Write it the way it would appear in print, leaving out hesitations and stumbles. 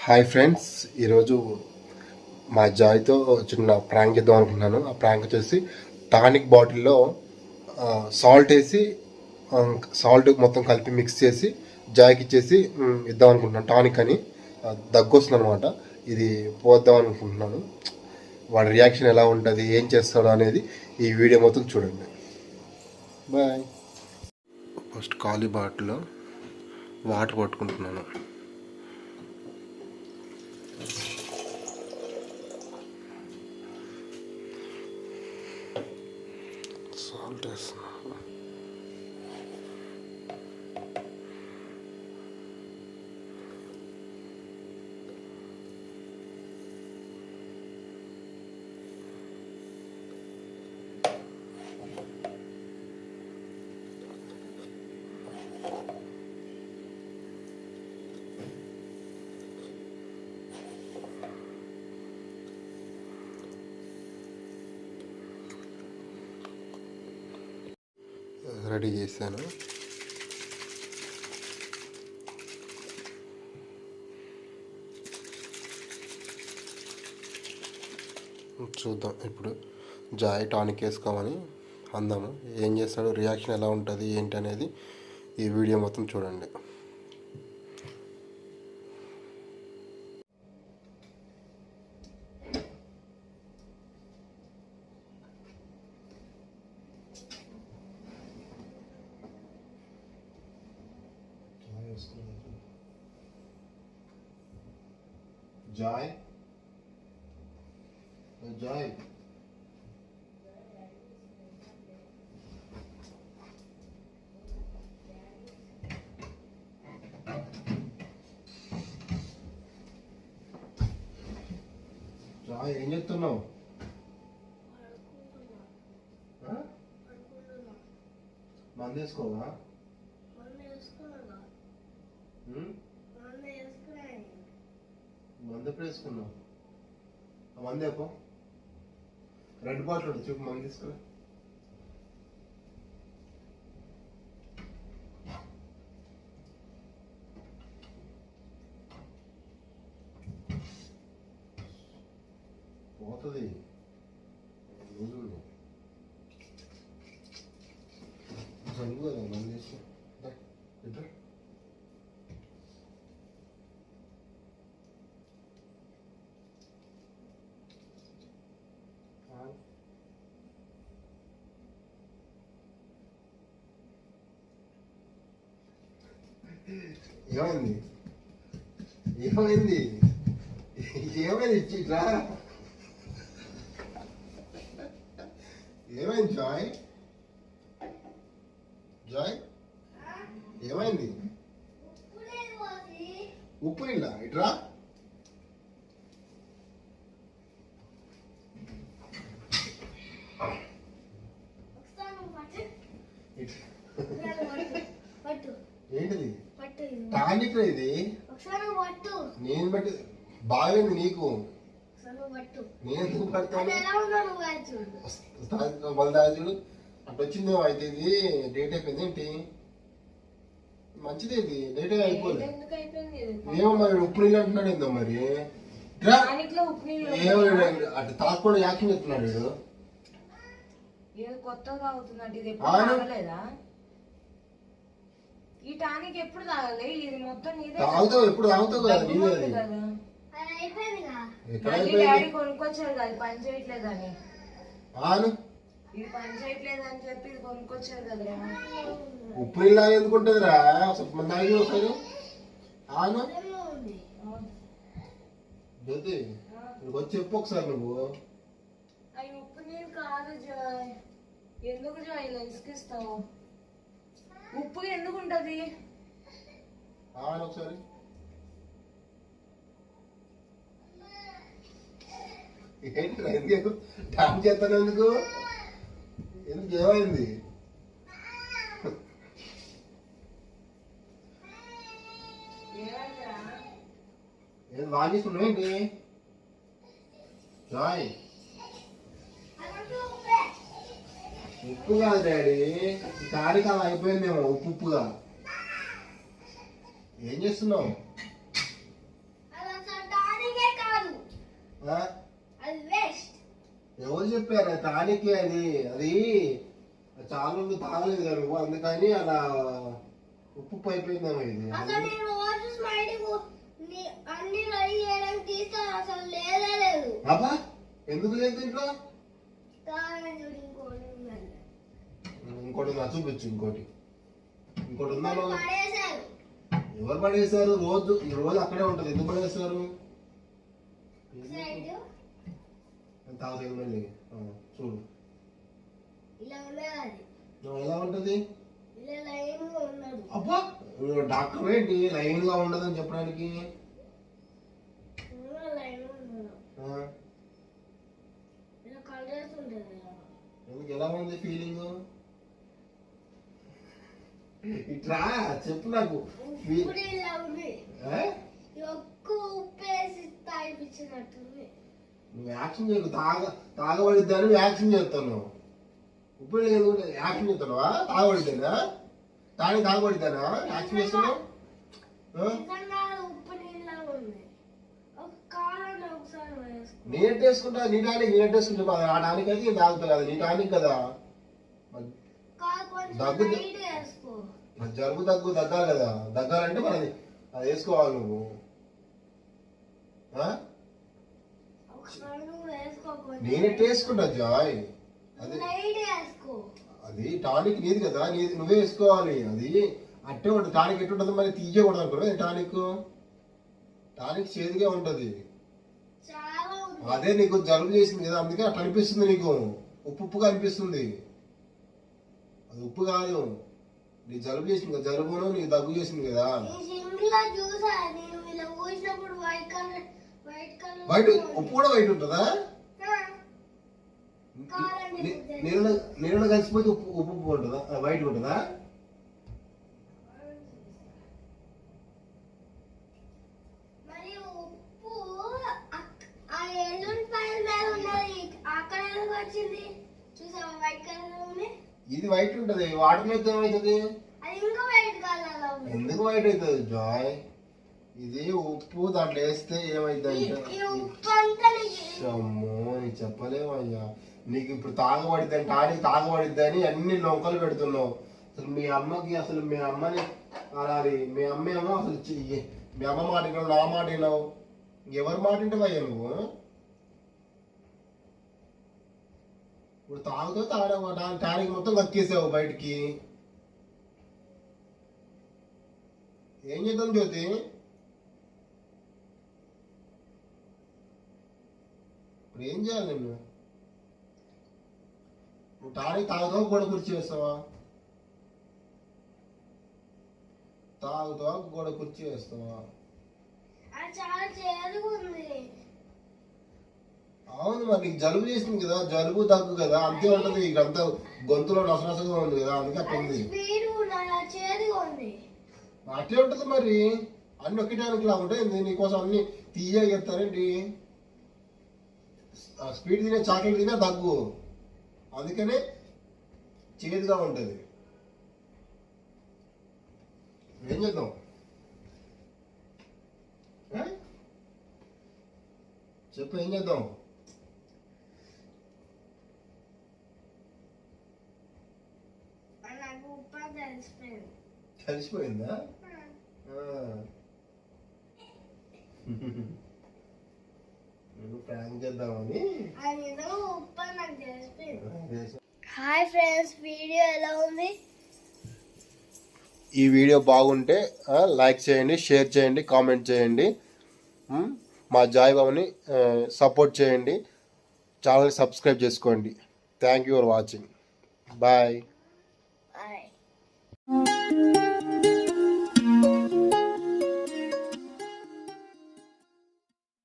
Hi friends, ఈరోజు మా జాయ్తో చిన్న ప్రాంక్ చేద్దాం అనుకుంటున్నాను. ఆ ప్రాంక్ వచ్చేసి టానిక్ బాటిల్లో సాల్ట్ వేసి సాల్ట్ మొత్తం కలిపి మిక్స్ చేసి జాయ్కి ఇచ్చేసి ఇద్దాం అనుకుంటున్నాను. టానిక్ అని దగ్గు వస్తుంది అనమాట. ఇది పోద్దాం అనుకుంటున్నాను. వాడి రియాక్షన్ ఎలా ఉంటుంది, ఏం చేస్తాడు అనేది ఈ వీడియో మొత్తం చూడండి. బాయ్. ఫస్ట్ ఖాళీ బాటిల్లో వాటర్ పట్టుకుంటున్నాను. సాల్ట్ వేస్తున్నాను. రెడీ చేశాను. చూద్దాం ఇప్పుడు జాయ్ టానిక్ వేసుకోమని అందాము. ఏం చేస్తాడు, రియాక్షన్ ఎలా ఉంటుంది ఏంటి అనేది ఈ వీడియో మొత్తం చూడండి. జాయ్ జాయ్ జాయ్ ఏం చెప్తున్నావు? మందు వేసుకోవా? మందు ఎప్పుడు వేసుకున్నావు? మందు వేపో. రెడ్ బాటిల్ ఉంటుంది చూపు, మందు తీసుకురా. పోతుంది చదువు కదా, మందు తీసుకో. ఇద్దరు ఏమైంది ఏమైంది ఏమైంది ఇచ్చిట్రా? ఏమైంది జాయ్? జాయ్ ఏమైంది? ఉప్పు నీళ్ళ ఇట్రా. ఏంటిది? టానిక్ ఇది. నేను బట్టి బాగైంది నీకు. నేను పడతాను చూడు. అటు వచ్చిందేమో. అయితే ఇది డేట్ అయిపోయింది ఏంటి? మంచిది, ఇది డేట్ అయిపోయింది. ఏమో మరి ఉప్పు నీళ్ళు అంటున్నాడు ఏందో మరి. ఏమో అటు తాకుండా యాక్షన్ చెప్తున్నాడు వీడు. ఈ టానిక్ ఎప్పుడు తాగాలి? ఇది మొత్తం నీదే. తాగుతావు, ఎప్పుడు తాగుతావు కదా. డాడీ కొనుక్కొచ్చారు కదా, పని చేయట్లేదని. ఇది పని చేయట్లేదు అని చెప్పి ఇది కొనుక్కొచ్చారు కదరా. ఉప్పు నీళ్ళు ఎందుకుంటుందిరా? తాగి వస్తారు. జ్యోతి వచ్చి చెప్పు ఒకసారి నువ్వు. అవి ఉప్పు నీళ్ళు కాదు జాయ్. ఎందుకు జాయ్ ఇలా ఇసుకిస్తావు? ఉప్పు ఎందుకు ఉంటది? ఒకసారి ఏంటి ఎందుకు డామ్ చేస్తాను? ఎందుకు ఎందుకు ఏమైంది? ఏం వాగిస్తున్నావు ఏంటి జాయ్? ఉప్పు కాదు డాడీ, ఈ తారీఖు అలా అయిపోయిందేమో ఉప్పుగా. ఏం చేస్తున్నావు? ఎవరు చెప్పారు టానిక్ అది అది చాలా రోజులు తాగలేదు కదా నువ్వు, అందుకని అలా ఉప్పు అయిపోయిందేమో ఇది. అసలు నేను రోజు స్మైల్కి అన్ని రెడీ చేయడానికి తీస్తాను, అసలు లేదే లేదు. అబ్బా ఎందుకు లేదు ఇంట్లో? ఇంకోటి ఉందా చూపించు. ఇంకోటి ఉందా? ఎవరు పడేశారు? ఈ రోజు అక్కడే ఉంటది. ఎందుకు పడేస్తారు? తాగుతుంది చూడు ఎలా ఉంటది. అబ్బా డాక్టర్ ఏంటి లైన్ గా ఉండదని చెప్పడానికి? ఎందుకు ఎలా ఉంది ఫీలింగ్? ఇట్లా చెప్పు నాకు. నువ్వు యాక్షన్ చేయకు. తాగబడిద్దాను యాక్షన్ చేస్తాను. ఉప్పు యాక్షన్ చేస్తానువా? తాగబడిద్దానా? తాగబడిద్దానా యాక్షన్ చేస్తున్నావు? నేనేసుకుంటా. నీ టానిక్ నేనేసుకుంటా. ఆ టానిక్ అయితే నేను తాగుతా. నీ టానిక్ కదా. జలుబు దగ్గాలి కదా. దగ్గాలంటే మరి అది వేసుకోవాలి నువ్వు. నేనెట్టు వేసుకుంటా జాయ్. అది టానిక్ నీది కదా, నువ్వే వేసుకోవాలి. అది అట్టే ఉంటుంది. టానిక్ ఎట్టుంటుంది మరి? తీయకూడదు అనుకో. టానిక్ చేదుగా ఉంటది. అదే నీకు జలుబు చేసింది కదా, అందుకే అట్లా అనిపిస్తుంది నీకు. ఉప్పుగా అనిపిస్తుంది. అది ఉప్పు కాదు. నీ జలుబు చేసింది కదా, జలుబును నీకు దగ్గు చేసింది కదా. వైట్ ఉప్పు కూడా వైట్ ఉంటుందా? నీళ్ళలో కలిసిపోతే ఉప్పు ఉంటుందా? వైట్ ఉంటుందా? ఇది వైట్ ఉంటది. వాటర్ మీద ఏమవుతుంది? ఎందుకు వైట్ అవుతుంది జాయ్? ఇది ఉప్పు దాంట్లో వేస్తే ఏమైందంటే అమ్మో నీకు చెప్పలేమయ్యా. నీకు ఇప్పుడు తాగబడిద్దని తాగబడిద్దని అన్ని లొంకలు పెడుతున్నావు. అసలు మీ అమ్మని అనాలి. మీ అమ్మ ఏమో అసలు మీ అమ్మ మాట విన్నావు, నా మాట విన్నావు. ఎవరి మాట వింటావయ్యా నువ్వు? ఇప్పుడు తాగుతావు. టానిక్ మొత్తం కక్కేసావు బయటికి. ఏం చేద్దాం జ్యోతి? ఇప్పుడు ఏం చేయాలి నిన్ను? నువ్వు టానిక్ తాగుతావా గోడ కుర్చీ వేస్తావా? గోడ కుర్చీ వేస్తావా? అవును మరి నీకు జలుబు చేసింది కదా, జలుబు దగ్గు కదా, అంతే ఉంటది. ఇకంతా గొంతులో నసనసగా ఉంది కదా, అందుకే అట్లా ఉంది. అట్లే ఉంటది మరి. అన్ని ఒక్కటానికి లా ఉంటాయి. నీకోసం అన్ని తీయగా చెప్తారేంటి? స్పీడ్ తినే చాక్లెట్ తినే దగ్గు, అందుకనే చేదుగా ఉంటది. ఏం చేద్దాం? చెప్పు ఏం చేద్దాం? కలిసిపోయిందా? ప్రాంక్ చేద్దామని. హాయ్ ఫ్రెండ్స్, వీడియో ఎలా ఉంది? ఈ వీడియో బాగుంటే లైక్ చేయండి, షేర్ చేయండి, కామెంట్ చేయండి. మా జాయ్ బాబుని సపోర్ట్ చేయండి. ఛానల్ సబ్స్క్రైబ్ చేసుకోండి. Thank you for watching. Bye.